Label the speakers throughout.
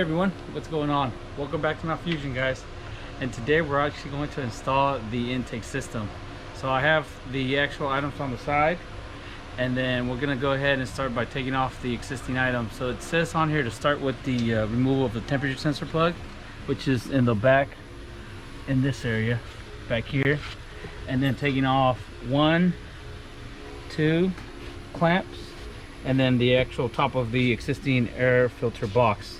Speaker 1: everyone, what's going on? Welcome back to ModFusion, guys. And today we're actually going to install the intake system. So I have the actual items on the side, and then we're going to go ahead and start by taking off the existing items. So it says on here to start with the removal of the temperature sensor plug, which is in the back, in this area back here, and then taking off 1, 2 clamps, and then the actual top of the existing air filter box.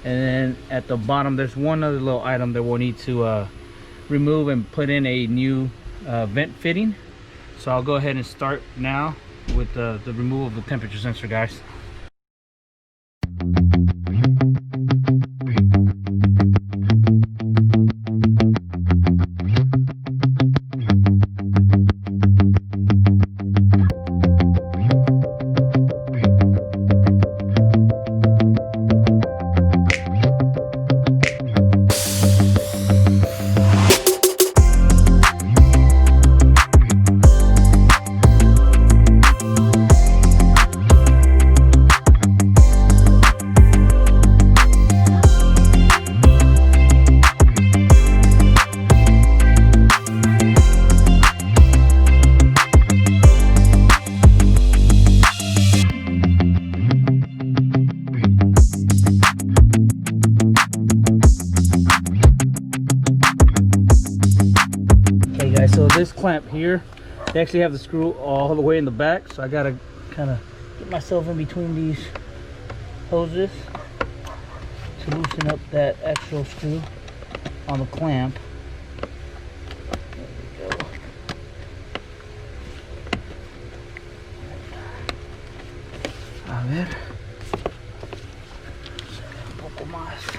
Speaker 1: And then at the bottom there's one other little item that we'll need to remove and put in a new vent fitting. So I'll go ahead and start now with the removal of the temperature sensor, guys. So this clamp here, they actually have the screw all the way in the back, so I gotta kind of get myself in between these hoses to loosen up that actual screw on the clamp. There we go. A ver. Un poco más.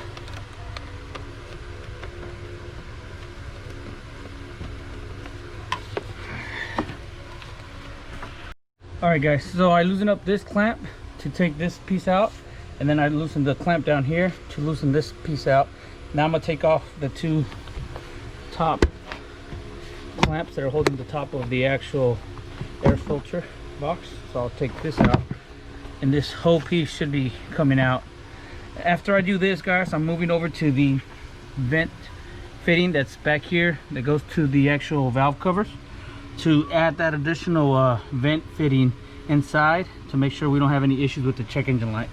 Speaker 1: Alright guys, so I loosen up this clamp to take this piece out, and then I loosen the clamp down here to loosen this piece out. Now I'm going to take off the two top clamps that are holding the top of the actual air filter box. So I'll take this out, and this whole piece should be coming out. After I do this, guys, I'm moving over to the vent fitting that's back here that goes to the actual valve covers, to add that additional vent fitting inside to make sure we don't have any issues with the check engine light.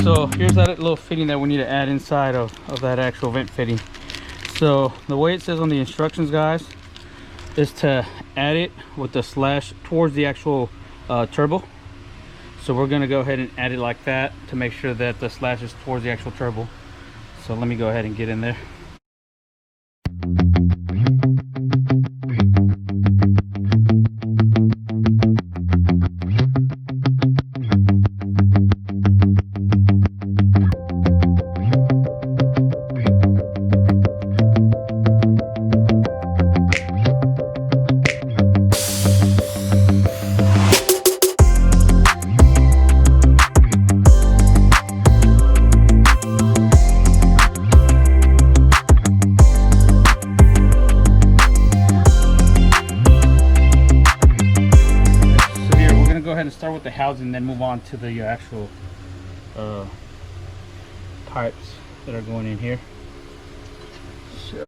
Speaker 1: So here's that little fitting that we need to add inside of that actual vent fitting. So the way it says on the instructions, guys, is to add it with the slash towards the actual turbo. So we're going to go ahead and add it like that to make sure that the slash is towards the actual turbo. So let me go ahead and get in there. And start with the housing, then move on to the actual pipes that are going in here. So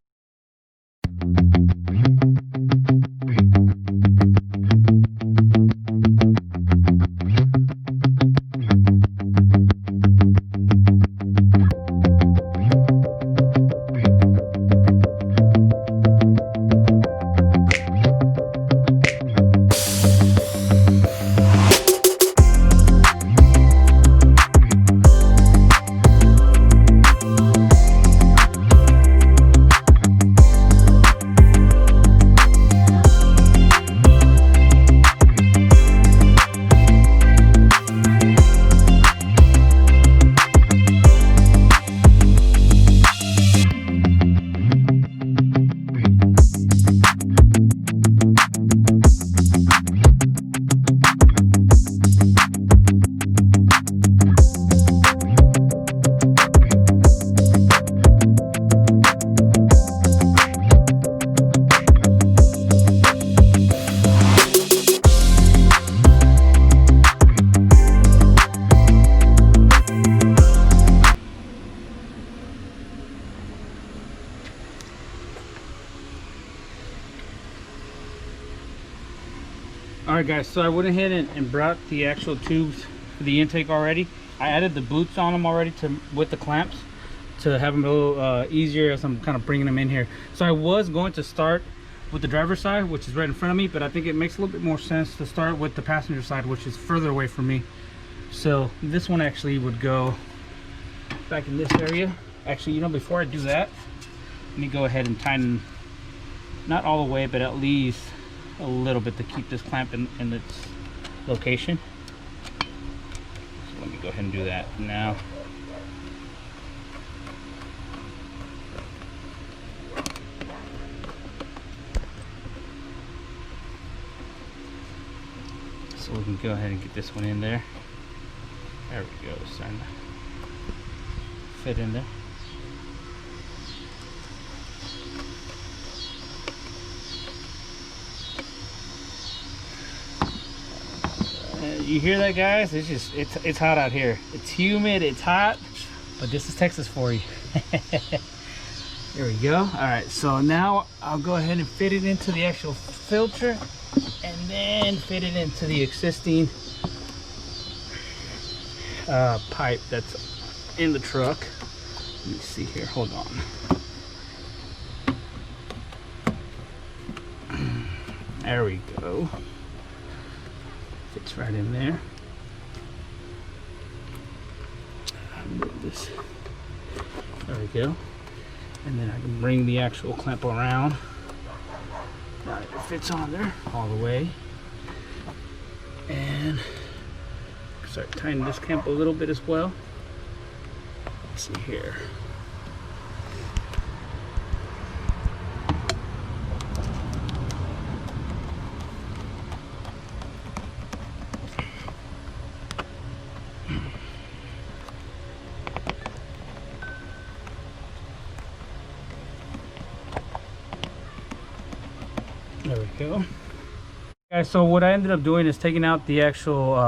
Speaker 1: Alright guys, so I went ahead and brought the actual tubes for the intake already. I added the boots on them already with the clamps to have them a little easier as I'm kind of bringing them in here. So I was going to start with the driver's side, which is right in front of me, but I think it makes a little bit more sense to start with the passenger side, which is further away from me. So this one actually would go back in this area. Actually, you know, before I do that, let me go ahead and tighten, not all the way, but at least a little bit to keep this clamp in its location. So let me go ahead and do that now. So we can go ahead and get this one in there. There we go, starting to fit in there. You hear that, guys? It's just it's hot out here. It's humid, it's hot, but this is Texas for you. There we go. All right, so now I'll go ahead and fit it into the actual filter and then fit it into the existing pipe that's in the truck. Let me see here, hold on. There we go. Fits right in there. Move this. There we go. And then I can bring the actual clamp around. Now it fits on there all the way. And start tightening this clamp a little bit as well. Let's see here. There we go. Guys, so what I ended up doing is taking out the actual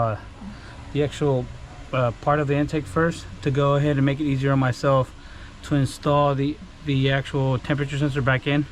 Speaker 1: part of the intake first to go ahead and make it easier on myself to install the actual temperature sensor back in.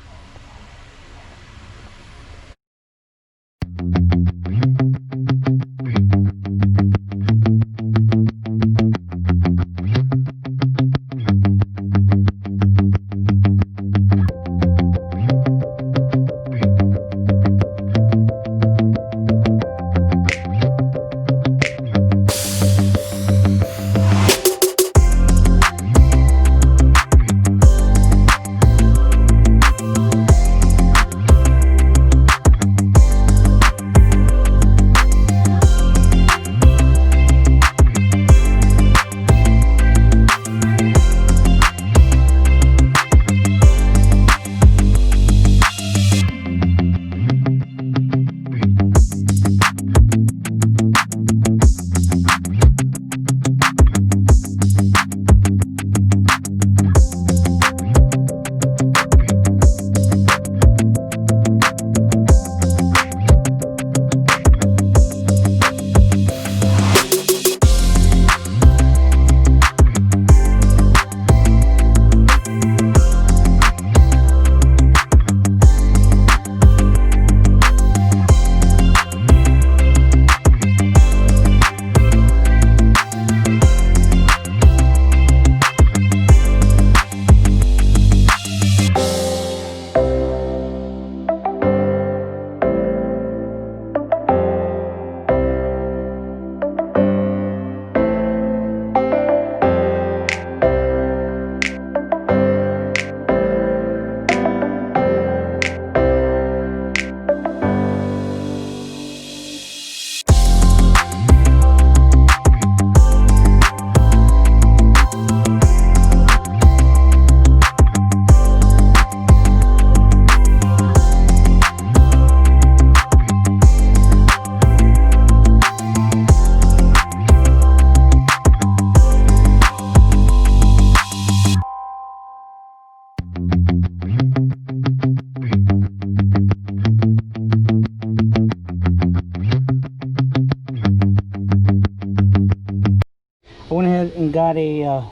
Speaker 1: I went ahead and got a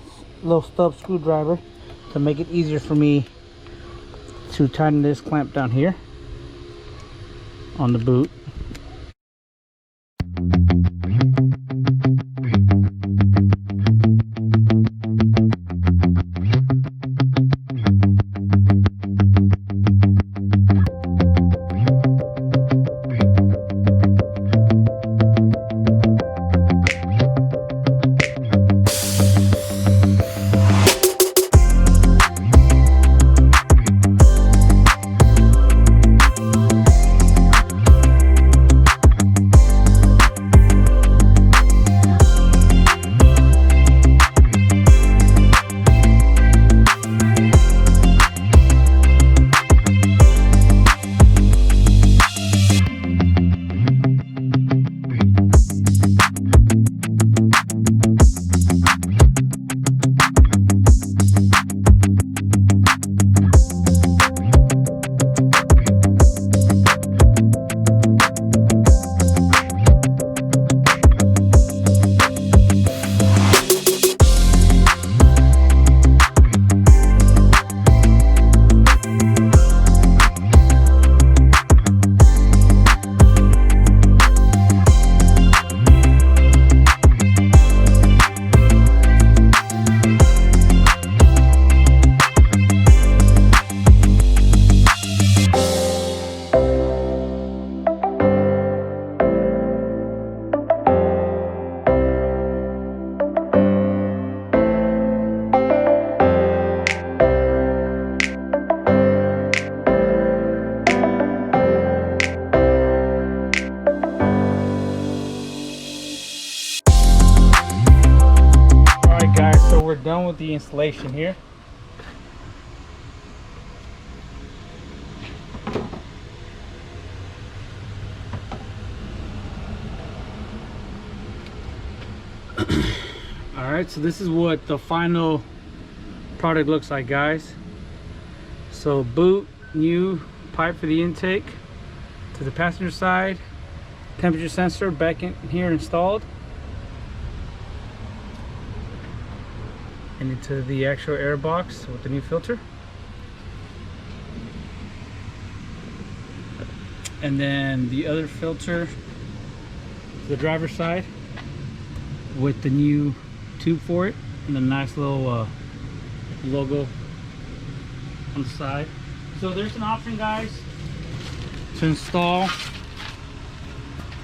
Speaker 1: little stub screwdriver to make it easier for me to tighten this clamp down here on the boot. we're done with the installation here. Alright, so this is what the final product looks like, guys. So boot, new pipe for the intake to the passenger side, temperature sensor back in here installed, and into the actual air box with the new filter. And then the other filter to the driver's side with the new tube for it, and the nice little logo on the side. So there's an option, guys, to install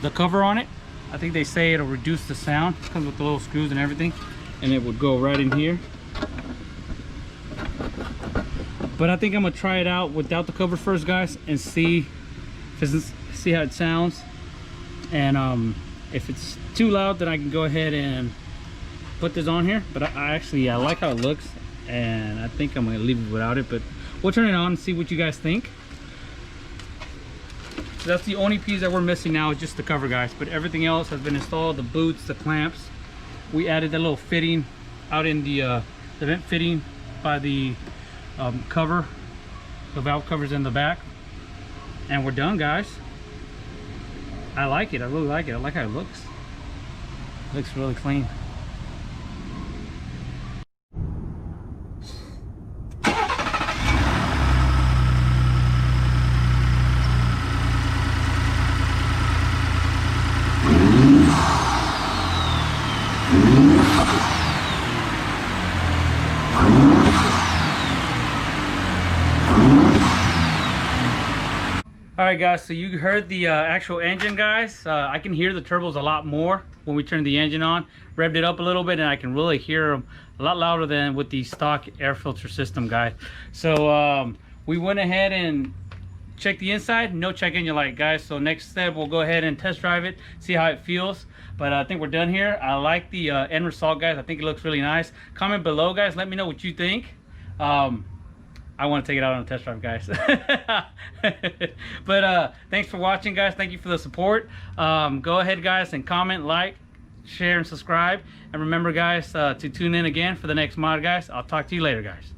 Speaker 1: the cover on it. I think they say it'll reduce the sound. It comes with the little screws and everything, and it would go right in here. But I think I'm gonna try it out without the cover first, guys, and see how it sounds. And if it's too loud, then I can go ahead and put this on here. But I like how it looks, and I think I'm gonna leave it without it. But we'll turn it on and see what you guys think. So that's the only piece that we're missing now, is just the cover, guys. But everything else has been installed. The boots, the clamps. We added that little fitting out in the vent fitting by the cover. The valve covers in the back, and we're done, guys. I like it. I really like it. I like how it looks. It looks really clean. Alright guys, so you heard the actual engine, guys. I can hear the turbos a lot more when we turn the engine on. Revved it up a little bit, and I can really hear them a lot louder than with the stock air filter system, guys. So we went ahead and checked the inside. No check engine light, guys. So next step, we'll go ahead and test drive it, see how it feels. But I think we're done here. I like the end result, guys. I think it looks really nice. Comment below, guys. Let me know what you think. I want to take it out on a test drive, guys. But thanks for watching, guys. Thank you for the support. Go ahead, guys, and comment, like, share, and subscribe. And remember, guys, to tune in again for the next mod, guys. I'll talk to you later, guys.